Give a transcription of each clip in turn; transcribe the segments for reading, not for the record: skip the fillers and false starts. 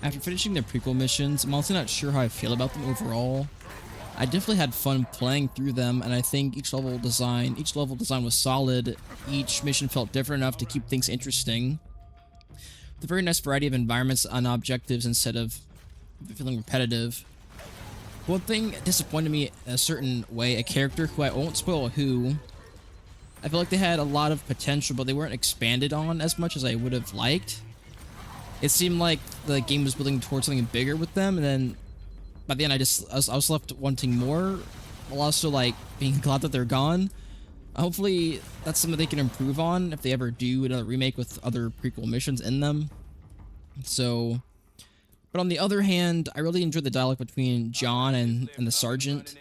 After finishing the prequel missions, I'm also not sure how I feel about them overall. I definitely had fun playing through them, and I think each level design was solid. Each mission felt different enough to keep things interesting. The very nice variety of environments and objectives instead of feeling repetitive. One thing disappointed me in a certain way, a character who I won't spoil who. I feel like they had a lot of potential, but they weren't expanded on as much as I would have liked. It seemed like the game was building towards something bigger with them, and then by the end I was left wanting more, while also like being glad that they're gone. Hopefully that's something they can improve on if they ever do another remake with other prequel missions in them. So, but on the other hand, I really enjoyed the dialogue between John and the sergeant.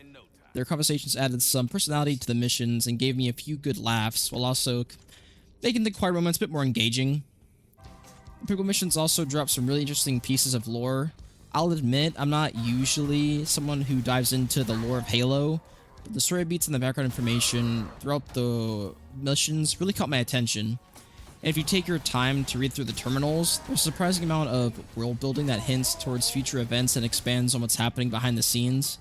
Their conversations added some personality to the missions and gave me a few good laughs, while also making the quiet moments a bit more engaging. The prequel missions also dropped some really interesting pieces of lore. I'll admit, I'm not usually someone who dives into the lore of Halo, but the story beats and the background information throughout the missions really caught my attention. And if you take your time to read through the terminals, there's a surprising amount of world building that hints towards future events and expands on what's happening behind the scenes.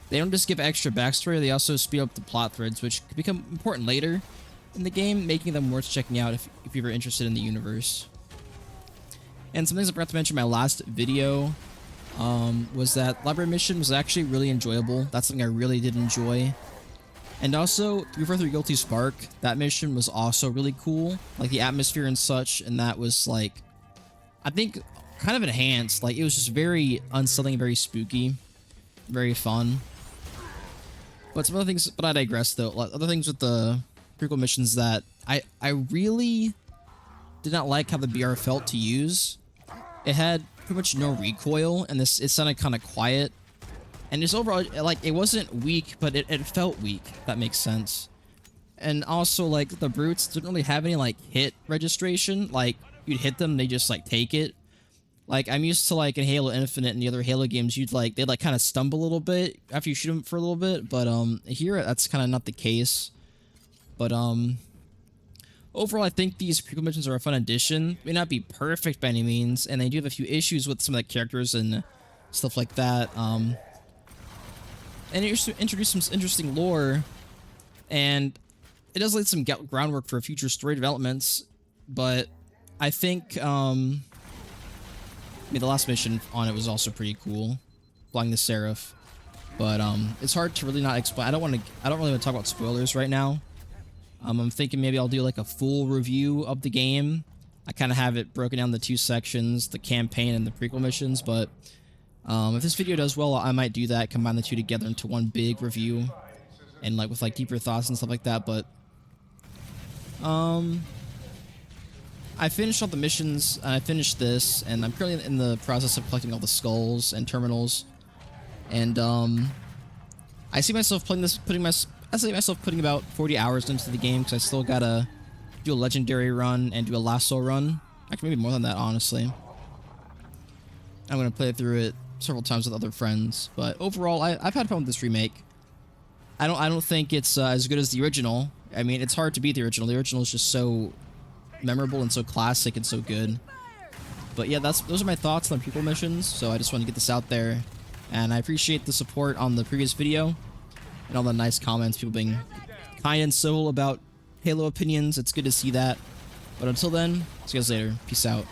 They don't just give extra backstory, they also speed up the plot threads, which could become important later in the game, making them worth checking out if you're interested in the universe. And some things I forgot to mention in my last video was that library mission was actually really enjoyable. That's something I really did enjoy. And also, 343 Guilty Spark, that mission was also really cool. Like the atmosphere and such, and that was like, I think, kind of enhanced. Like it was just very unsettling, very spooky, very fun. But some other things, but I digress though. Other things with the prequel missions that I really did not like how the BR felt to use. It had pretty much no recoil, and it sounded kind of quiet. And just overall, like, it wasn't weak, but it felt weak, if that makes sense. And also, like, the brutes didn't really have any, like, hit registration. Like, you'd hit them, they just, like, take it. Like, I'm used to, like, in Halo Infinite and the other Halo games, they'd, like, kind of stumble a little bit after you shoot them for a little bit. But, here, that's kind of not the case. But, overall, I think these prequel missions are a fun addition. May not be perfect by any means, and they do have a few issues with some of the characters and stuff like that. And it introduced some interesting lore, and it does lay some groundwork for future story developments. But I think, I mean, the last mission on it was also pretty cool, flying the Seraph. But it's hard to really not explain. I don't really want to talk about spoilers right now. I'm thinking maybe I'll do like a full review of the game. I kind of have it broken down into two sections, the campaign and the prequel missions, but if this video does well, I might do that, combine the two together into one big review, and like with like deeper thoughts and stuff like that. But I finished all the missions, and I finished this, and I'm currently in the process of collecting all the skulls and terminals. And I see myself playing this, I see myself putting about 40 hours into the game, because I still gotta do a legendary run and do a lasso run. Actually, maybe more than that, honestly. I'm gonna play through it several times with other friends, but overall, I've had fun with this remake. I don't think it's as good as the original. I mean, it's hard to beat the original. The original is just so memorable and so classic and so good. But yeah, those are my thoughts on prequel missions. So I just want to get this out there, and I appreciate the support on the previous video and all the nice comments, people being kind and civil about Halo opinions. It's good to see that. But until then, see you guys later. Peace out.